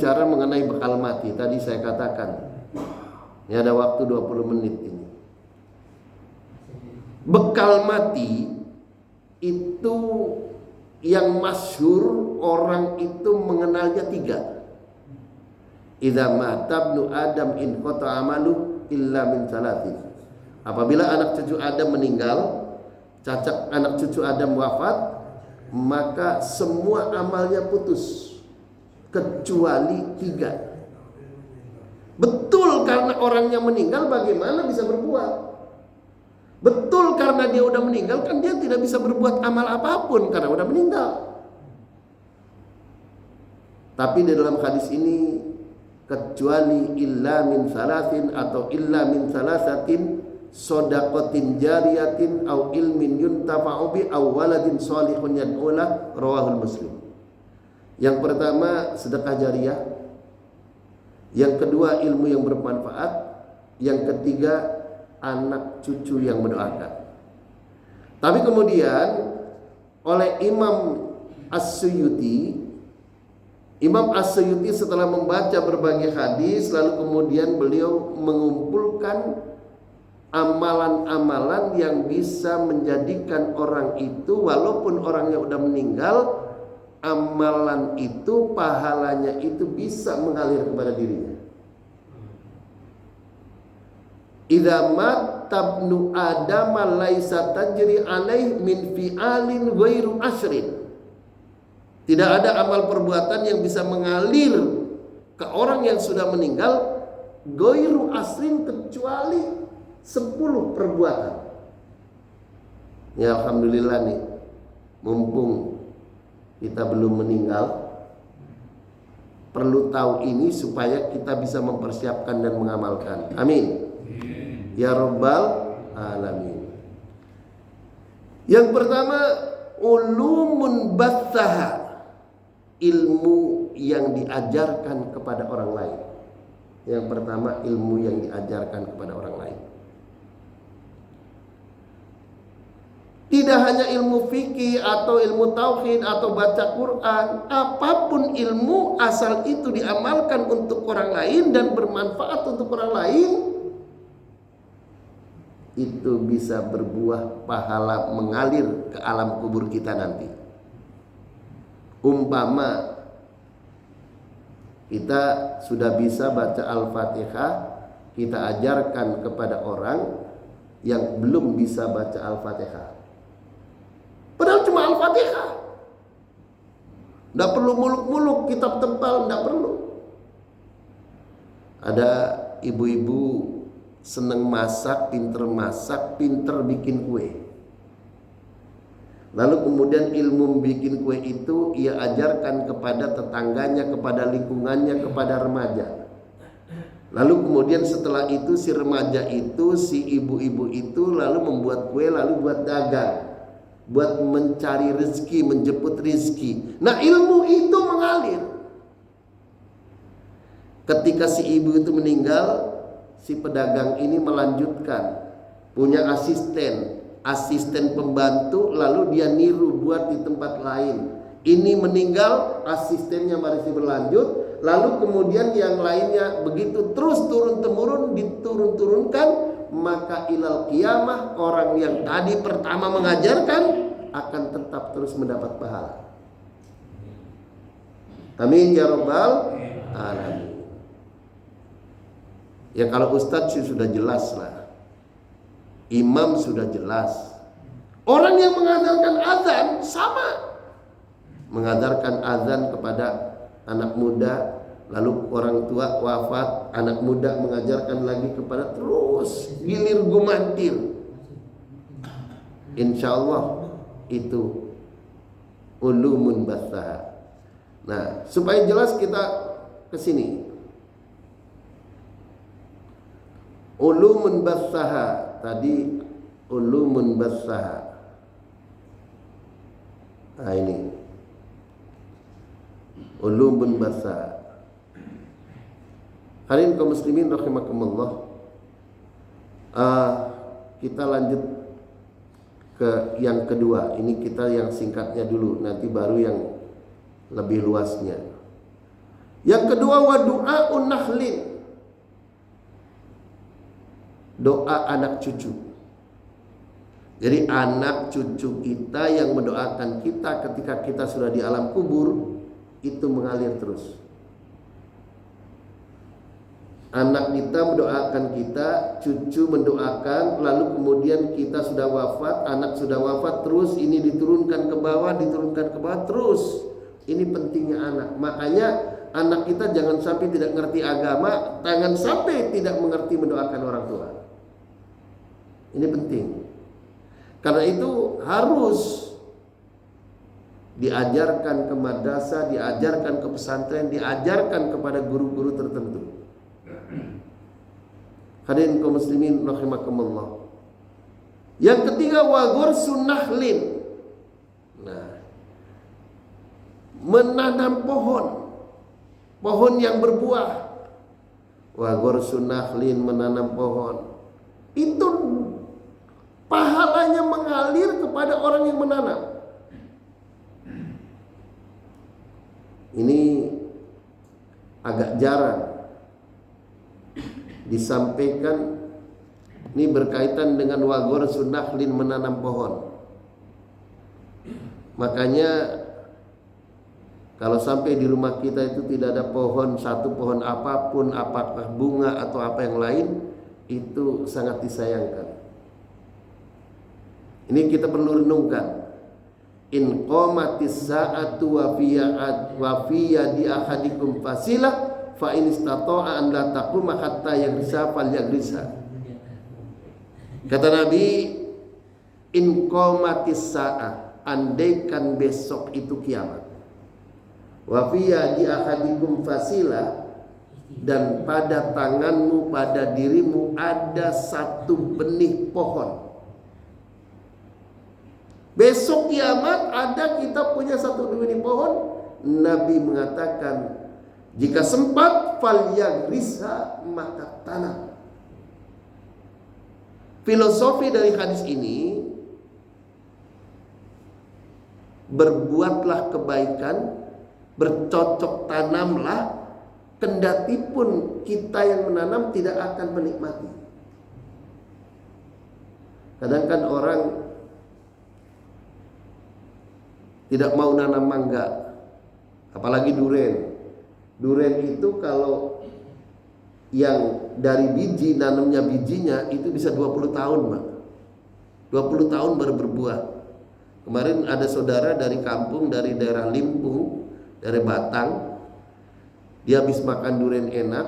bicara mengenai bekal mati. Tadi saya katakan, ini ada waktu 20 menit ini. Bekal mati itu yang masyhur orang itu mengenalnya 3. Idza mata ibnu Adam in qata amalu illa min salatin. Apabila anak cucu Adam meninggal, cacat anak cucu Adam wafat, maka semua amalnya putus kecuali 3. Betul karena orangnya meninggal, bagaimana bisa berbuat? Betul karena dia udah meninggal, kan dia tidak bisa berbuat amal apapun karena udah meninggal. Tapi di dalam hadis ini, kecuali illa min salasin atau illa min salasatin, shadaqatin jariyatin au ilmin yuntafa'u bi au waladin shalihun yad'ulah, rawahul Muslim. Yang pertama sedekah jariyah, yang kedua ilmu yang bermanfaat, yang ketiga anak cucu yang mendoakan. Tapi kemudian oleh Imam As-Suyuti setelah membaca berbagai hadis, lalu kemudian beliau mengumpulkan amalan-amalan yang bisa menjadikan orang itu, walaupun orangnya udah meninggal, amalan itu, pahalanya itu bisa mengalir kepada dirinya. Idza mata ibnu Adam laisa tajri alaih min fi'alin ghairu asyrin. Tidak ada amal perbuatan yang bisa mengalir ke orang yang sudah meninggal ghairu asrin, kecuali 10 perbuatan. Ya alhamdulillah nih, mumpung kita belum meninggal, perlu tahu ini supaya kita bisa mempersiapkan dan mengamalkan. Amin ya rabbal alamin. Yang pertama, ulumun bathaha, ilmu yang diajarkan kepada orang lain. Yang pertama, ilmu yang diajarkan kepada orang lain. Tidak hanya ilmu fikih atau ilmu tauhid atau baca Quran, apapun ilmu asal itu diamalkan untuk orang lain dan bermanfaat untuk orang lain, itu bisa berbuah pahala mengalir ke alam kubur kita nanti. Umpama kita sudah bisa baca Al-Fatihah, kita ajarkan kepada orang yang belum bisa baca Al-Fatihah. Padahal cuma Al-Fatihah. Tidak perlu muluk-muluk, kitab tebal, tidak perlu. Ada ibu-ibu seneng masak, pinter bikin kue. Lalu kemudian ilmu bikin kue itu ia ajarkan kepada tetangganya, kepada lingkungannya, kepada remaja. Lalu kemudian setelah itu si remaja itu, si ibu-ibu itu lalu membuat kue, lalu buat dagang, buat mencari rezeki, menjemput rezeki. Nah, ilmu itu mengalir. Ketika si ibu itu meninggal, si pedagang ini melanjutkan, punya asisten pembantu, lalu dia niru buat di tempat lain. Ini meninggal, asistennya masih berlanjut, lalu kemudian yang lainnya begitu terus turun-temurun, diturun-turunkan, maka ilal qiyamah orang yang tadi pertama mengajarkan akan tetap terus mendapat pahala. Amin ya rabbal alamin. Ya kalau ustadz sih sudah jelas lah, imam sudah jelas. Orang yang mengajarkan azan sama, mengajarkan azan kepada anak muda, lalu orang tua wafat, anak muda mengajarkan lagi kepada, terus gilir gumantir. Insya Allah itu ulumun bathaha. Nah, supaya jelas kita ke sini. Ulumun bathaha, tadi ulumun bathaha. Nah ini ulumun bathaha. Hadirin kaum muslimin rahimakumullah. Kita lanjut ke yang kedua. Ini kita yang singkatnya dulu, nanti baru yang lebih luasnya. Yang kedua, wa du'aun nahlin, doa anak cucu. Jadi anak cucu kita yang mendoakan kita ketika kita sudah di alam kubur, itu mengalir terus. Anak kita mendoakan kita, cucu mendoakan, lalu kemudian kita sudah wafat, anak sudah wafat, terus ini diturunkan ke bawah, terus. Ini pentingnya anak. Makanya anak kita jangan sampai tidak mengerti agama, jangan sampai tidak mengerti mendoakan orang tua. Ini penting. Karena itu harus diajarkan ke madrasah, diajarkan ke pesantren, diajarkan kepada guru-guru tertentu. Hadirin kaum muslimin rahimakumullah. Yang ketiga, wa ghursun nahlin. Nah, menanam pohon yang berbuah. Wa ghursun nahlin, menanam pohon. Itu pahalanya mengalir kepada orang yang menanam. Ini agak jarang disampaikan. Ini berkaitan dengan wa ghursun nahlin, menanam pohon. Makanya kalau sampai di rumah kita itu tidak ada pohon, satu pohon apapun, apakah bunga atau apa yang lain, itu sangat disayangkan. Ini kita perlu renungkan. In qamatis sa'atu wa fiya di ahadikum fasilah fa in istata'a an la taquma hatta yagrisa falyagrisa. Kata Nabi, in qamatis sa'ah, andaikan besok itu kiamat. Wa fiya di ahadikum fasilah, dan pada tanganmu, pada dirimu ada satu benih pohon. Besok kiamat ada kita punya satu benih pohon. Nabi mengatakan, jika sempat falyagrisa, maka tanam. Filosofi dari hadis ini, berbuatlah kebaikan, bercocok tanamlah, kendati pun kita yang menanam tidak akan menikmati. Kadang kan orang tidak mau nanam mangga, apalagi duren. Duren itu kalau yang dari biji, nanamnya bijinya itu bisa 20 tahun, Mbak. 20 tahun baru berbuah. Kemarin ada saudara dari kampung, dari daerah Limpung, dari Batang. Dia habis makan duren enak,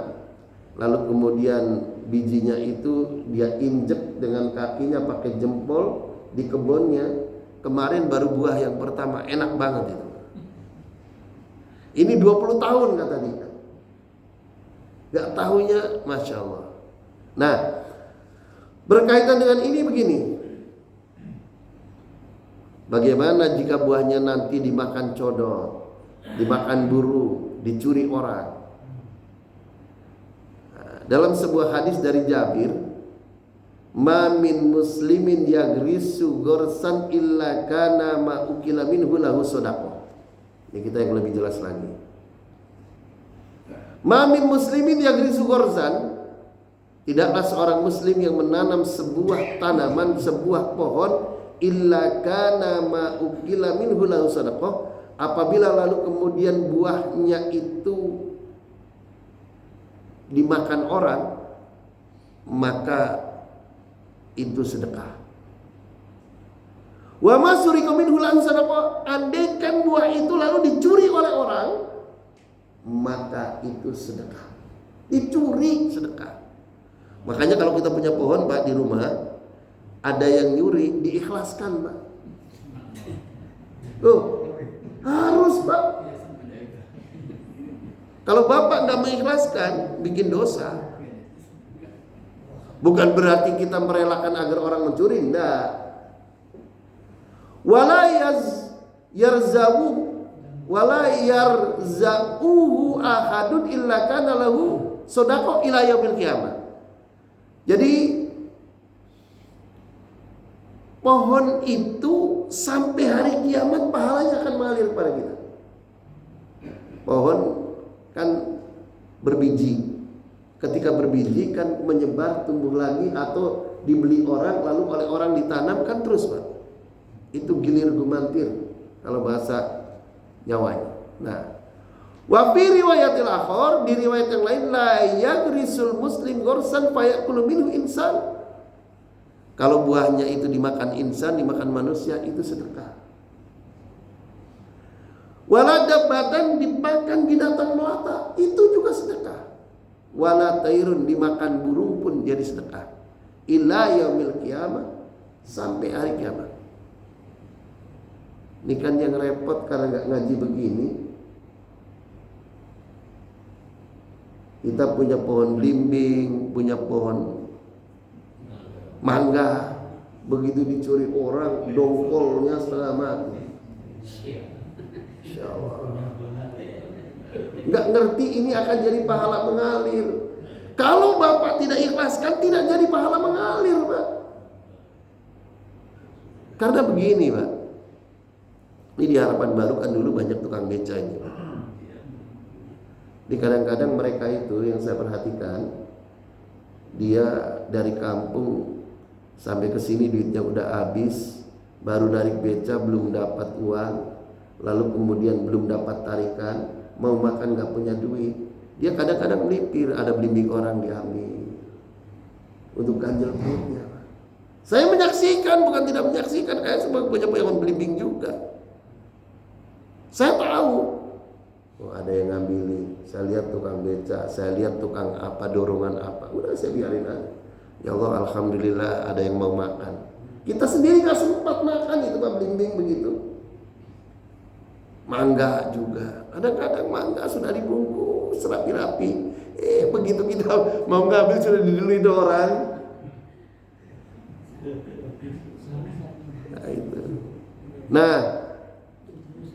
lalu kemudian bijinya itu dia injek dengan kakinya pakai jempol di kebunnya. Kemarin baru buah yang pertama, enak banget itu. Ini 20 tahun kata dia. Gak tahunya, Masya Allah. Nah, berkaitan dengan ini begini. Bagaimana jika buahnya nanti dimakan codot, dimakan burung, dicuri orang? Nah, dalam sebuah hadis dari Jabir, ma min muslimin yagrisu gorsan illa kana ma ukila minhu lahu sodaqah. Ini kita yang lebih jelas lagi. Ma min muslimin yagrisu gorsan, tidaklah seorang muslim yang menanam sebuah tanaman, sebuah pohon, illa kana ma ukila minhu lahu sodaqah, apabila lalu kemudian buahnya itu dimakan orang, maka itu sedekah. Wa masuriqa minhu lan sadaqah, andaikan buah itu lalu dicuri oleh orang, maka itu sedekah. Dicuri sedekah. Makanya kalau kita punya pohon, Pak, di rumah, ada yang nyuri, diikhlaskan, Pak. Loh, harus, Pak. Kalau Bapak nggak mengikhlaskan, bikin dosa. Bukan berarti kita merelakan agar orang mencuri, enggak. Wala yarzauhu ahadun illa kana lahu shadaqah ila yaumil qiyamah. Jadi pohon itu sampai hari kiamat pahalanya akan mengalir kepada kita. Pohon kan berbiji. Ketika berbiji kan menyebar, tumbuh lagi, atau dibeli orang lalu oleh orang ditanam kan terus Pak. Itu gilir gumantir kalau bahasa Nyawanya. Nah, wa fi riwayatil akhar, di riwayat yang lain, la yagrisul muslim ghursan fayakulu minhu insan. Kalau buahnya itu dimakan insan, dimakan manusia, itu sedekah. Wala dabbatan, dimakan binatang melata, itu juga sedekah. Wala tairun, dimakan burung pun jadi sedekah. Ila yaumil qiyamah, sampai hari kiamat. Ini kan yang repot karena nggak ngaji begini. Kita punya pohon belimbing, punya pohon mangga, begitu dicuri orang, dongkolnya setengah mati. Insya Allah. Nggak ngerti ini akan jadi pahala mengalir. Kalau Bapak tidak ikhlaskan, tidak jadi pahala mengalir, Pak. Karena begini, Pak. Ini di Harapan Baru kan dulu banyak tukang beca ini, Pak. Di kadang-kadang mereka itu yang saya perhatikan, dia dari kampung sampai ke sini duitnya udah habis, baru narik beca belum dapat uang, lalu kemudian belum dapat tarikan, mau makan gak punya duit, dia kadang-kadang melipir, ada belimbing orang diambil untuk ganjel perutnya. Saya menyaksikan, bukan tidak menyaksikan, kayak semua punya belimbing juga. Saya tahu, oh, ada yang ngambilin, saya lihat tukang beca, saya lihat tukang apa, dorongan apa, udah saya biarin aja. Ya Allah, alhamdulillah ada yang mau makan. Kita sendiri gak sempat makan itu Pak, belimbing begitu. Mangga juga, kadang-kadang mangga sudah dibungkus rapi-rapi, begitu kita mau ngambil sudah diduluin orang. Nah itu. Nah,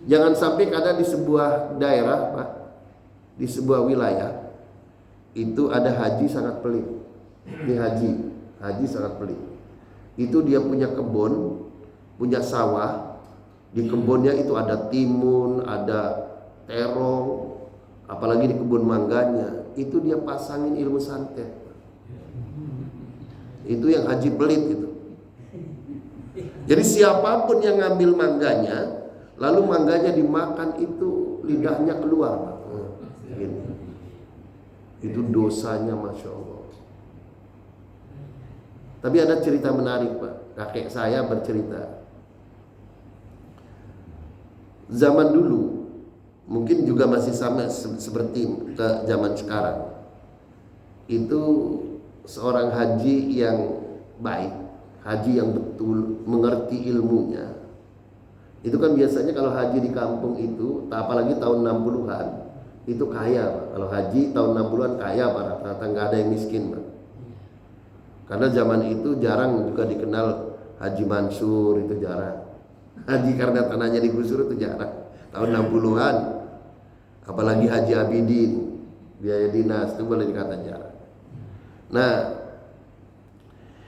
jangan sampai kadang di sebuah daerah Pak, di sebuah wilayah itu ada haji sangat pelit. Ini haji sangat pelit. Itu dia punya kebun, punya sawah. Di kebunnya itu ada timun, ada terong, apalagi di kebun mangganya itu dia pasangin ilmu santet. Itu yang haji pelit itu. Jadi siapapun yang ngambil mangganya, lalu mangganya dimakan, itu lidahnya keluar. Gitu. Itu dosanya Masya Allah. Tapi ada cerita menarik Pak. Kakek saya bercerita, zaman dulu mungkin juga masih sama seperti ke zaman sekarang. Itu seorang haji yang baik, haji yang betul mengerti ilmunya. Itu kan biasanya kalau haji di kampung itu, apalagi tahun 60-an, itu kaya Pak. Kalau haji tahun 60-an kaya Pak, rata-rata nggak ada yang miskin Pak. Karena zaman itu jarang juga dikenal Haji Mansur, itu jarang. Haji karena tanahnya digusur itu jarang. Tahun 60-an, apalagi Haji Abidin, biaya dinas itu boleh dikata jarang. Nah,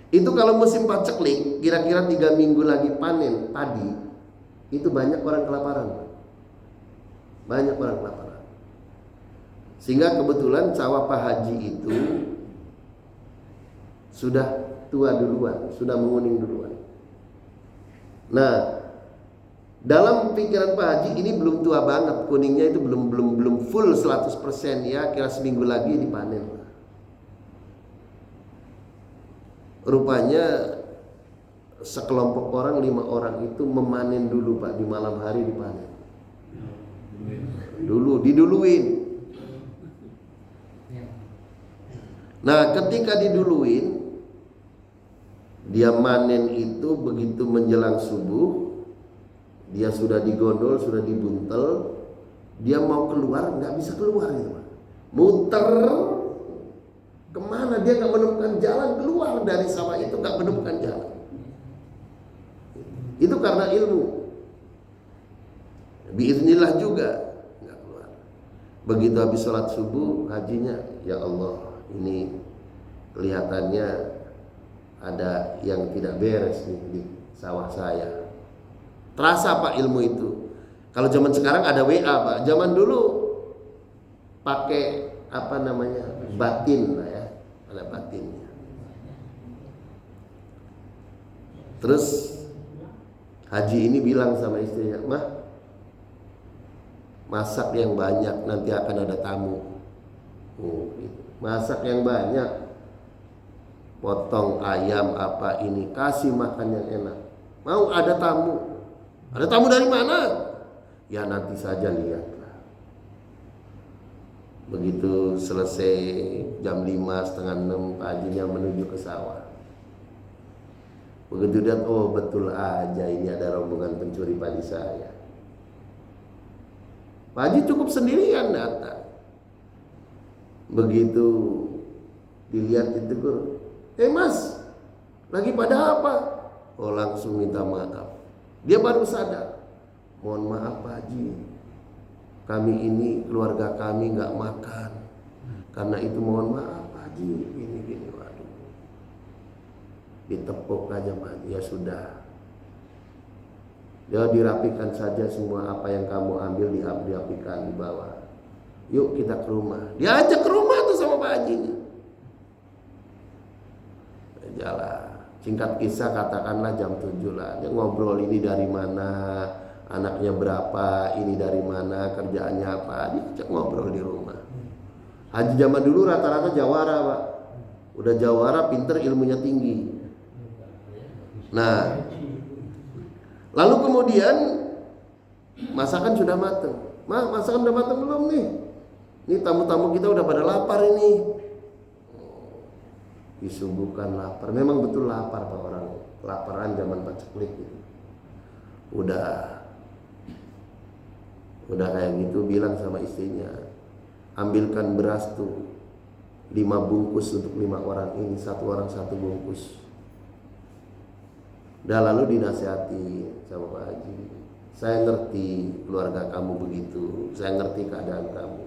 itu kalau musim paceklik, kira-kira 3 minggu lagi panen padi, itu banyak orang kelaparan. Banyak orang kelaparan. Sehingga kebetulan sawah Pak Haji itu sudah tua duluan, sudah menguning duluan. Nah, dalam pikiran Pak Haji ini belum tua banget, kuningnya itu belum full 100% ya, kira seminggu lagi dipanen. Rupanya sekelompok orang, 5 orang itu memanen dulu Pak, di malam hari dipanen. Dulu diduluin. Nah, ketika diduluin, dia manen itu begitu menjelang subuh, dia sudah digondol, sudah dibuntel, dia mau keluar nggak bisa keluar gitu Pak. Muter kemana, dia nggak menemukan jalan keluar dari sawah itu, nggak menemukan jalan. Itu karena ilmu. Biiznillah juga nggak keluar. Begitu habis sholat subuh, hajinya, ya Allah, ini kelihatannya ada yang tidak beres nih di sawah saya. Terasa Pak ilmu itu. Kalau zaman sekarang ada WA Pak. Zaman dulu pakai apa namanya, batin lah ya, ada batinnya. Terus haji ini bilang sama istrinya, mah masak yang banyak, nanti akan ada tamu. Masak yang banyak, potong ayam apa ini, kasih makan yang enak. Mau ada tamu? Ada tamu dari mana? Ya nanti saja lihatlah. Begitu selesai jam 5, setengah 6, Pak Hajinya menuju ke sawah. Begitu lihat, oh betul aja ini ada rombongan pencuri padi saya. Pak Haji cukup sendirian datang. Begitu dilihat ditegur, mas, lagi pada apa? Oh langsung minta maaf. Dia baru sadar, mohon maaf Pak Haji, kami ini keluarga kami nggak makan, karena itu mohon maaf Pak Haji, gini waduh. Ditepuk aja Pak Haji, ya sudah. Ya dirapikan saja semua apa yang kamu ambil, dirapikan di bawah. Yuk kita ke rumah. Diajak ke rumah tuh sama Pak Hajinya. Jalan. Singkat kisah katakanlah jam 7 lah. Dia ngobrol ini dari mana, anaknya berapa, ini dari mana, kerjaannya apa. Dia ngobrol di rumah. Haji zaman dulu rata-rata jawara Pak. Udah jawara, pinter, ilmunya tinggi. Nah, lalu kemudian masakan sudah matang. Masakan udah matang belum nih? Ini tamu-tamu kita udah pada lapar ini. Disuguhkan lapar. Memang betul lapar Pak, orang kelaparan zaman paceklik gitu. Udah kayak gitu bilang sama istrinya, ambilkan beras tuh 5 bungkus untuk 5 orang ini, 1 orang 1 bungkus. Udah lalu dinasihati sama Pak Haji, saya ngerti keluarga kamu begitu, saya ngerti keadaan kamu.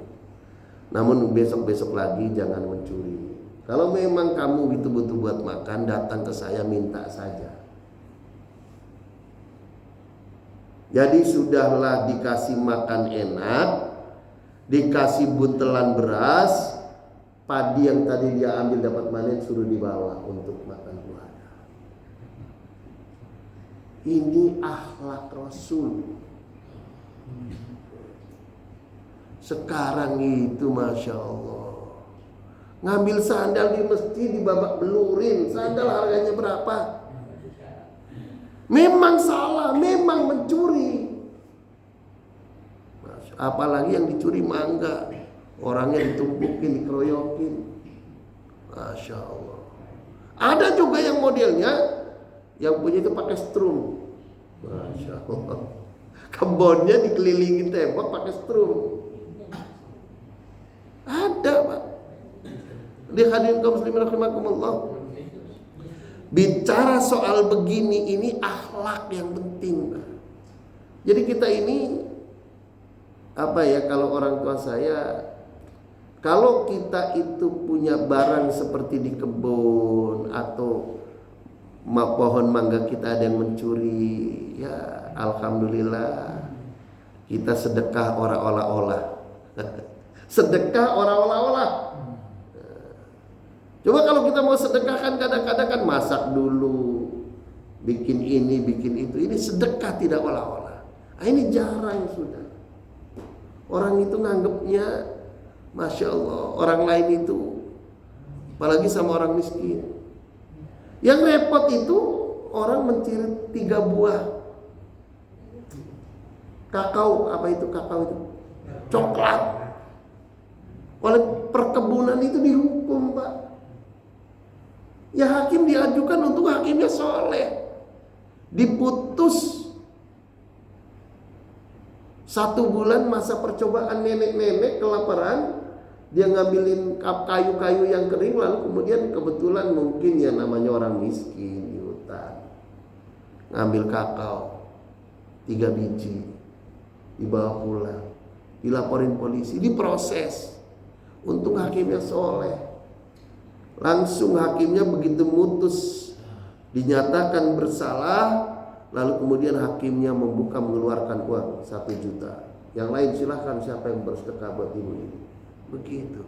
Namun besok-besok lagi jangan mencuri. Kalau memang kamu betul-betul buat makan, datang ke saya minta saja. Jadi sudahlah dikasih makan enak, dikasih buntelan beras, padi yang tadi dia ambil dapat panen suruh dibawa untuk makan keluarga. Ini akhlak Rasul. Sekarang itu Masya Allah, ngambil sandal di masjid dibabak belurin. Sandal harganya berapa? Memang salah, memang mencuri. Apalagi yang dicuri mangga, orangnya ditumpukin, dikeroyokin. Masya Allah. Ada juga yang modelnya yang punya itu pakai strum. Masya Allah. Kebunnya dikelilingin tembok pakai strum. Ada Pak. Dihadirin kaum muslimin rahimakumullah. Bicara soal begini, ini akhlak yang penting Pak. Jadi kita ini apa ya, kalau orang tua saya, kalau kita itu punya barang seperti di kebun atau pohon mangga kita ada yang mencuri, ya alhamdulillah kita sedekah olah-olah. Sedekah olah-olah. Coba kalau kita mau sedekah kan kadang-kadang kan masak dulu, bikin ini, bikin itu. Ini sedekah tidak olah-olah. Nah, ini jarang sudah. Orang itu nganggapnya, Masya Allah, orang lain itu, apalagi sama orang miskin. Yang repot itu orang mencuri 3 buah kakao, apa itu kakao itu? Coklat. Oleh perkebunan itu dihukum Pak. Ya hakim diajukan untuk hakimnya soleh, diputus 1 bulan masa percobaan. Nenek-nenek kelaparan, dia ngambilin kayu-kayu yang kering, lalu kemudian kebetulan mungkin ya namanya orang miskin di hutan, ngambil kakao 3 biji, dibawa pulang, dilaporin polisi, diproses. Untung hakimnya soleh. Langsung hakimnya begitu mutus dinyatakan bersalah, lalu kemudian hakimnya membuka mengeluarkan uang 1 juta. Yang lain silahkan siapa yang bersedekah buat ibu ini. Begitu.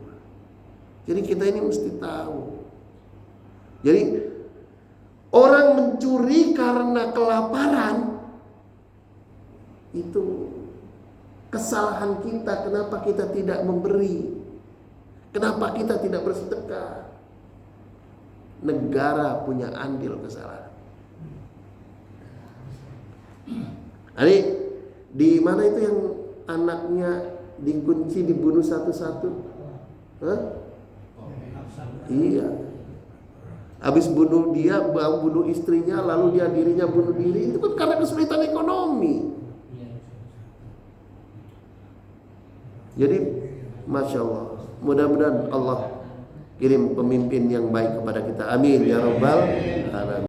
Jadi kita ini mesti tahu. Jadi orang mencuri karena kelaparan itu kesalahan kita. Kenapa kita tidak memberi? Kenapa kita tidak bersedekah? Negara punya andil kesalahan. Jadi di mana itu yang anaknya dikunci dibunuh satu-satu? Hah? Iya. Habis bunuh dia, bunuh istrinya, lalu dia dirinya bunuh diri. Itu kan karena kesulitan ekonomi. Jadi Masya Allah, mudah-mudahan Allah kirim pemimpin yang baik kepada kita. Amin ya Rabbal Alamin.